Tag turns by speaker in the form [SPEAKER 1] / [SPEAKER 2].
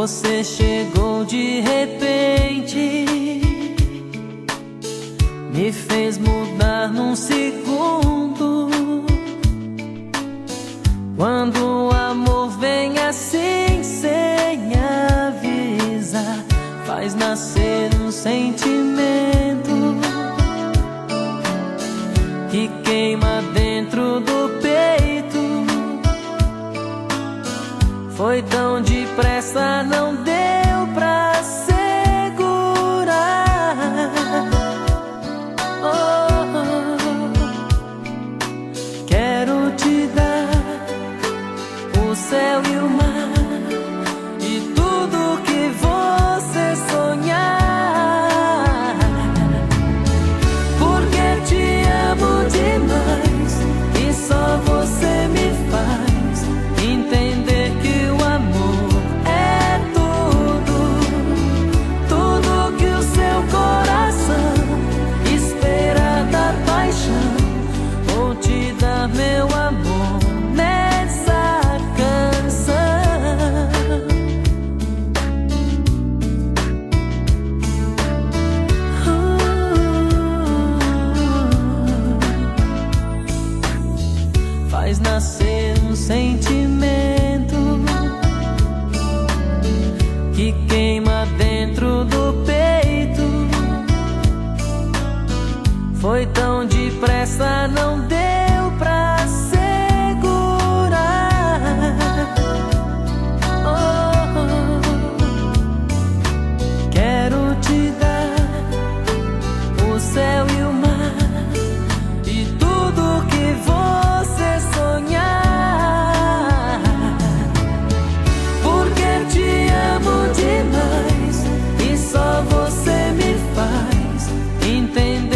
[SPEAKER 1] Você chegou de repente, me fez mudar num segundo. Quando o amor vem assim sem avisar, faz nascer um sentimento que queima dentro do peito. Foi tão depressa, não deu pra segurar. Oh, quero te dar o céu e o mar e tudo que você sonhar, porque te amo demais e só você me faz entender que o amor é tudo, tudo que o seu coração espera da paixão. Vou te dar meu amor nessa canção. Faz nascer um sentimento que queima dentro do peito. Foi tão depressa, não deu pra segurar. Oh, quero te dar o céu e o mar e tudo que você sonhar, porque te amo demais e só você me faz entender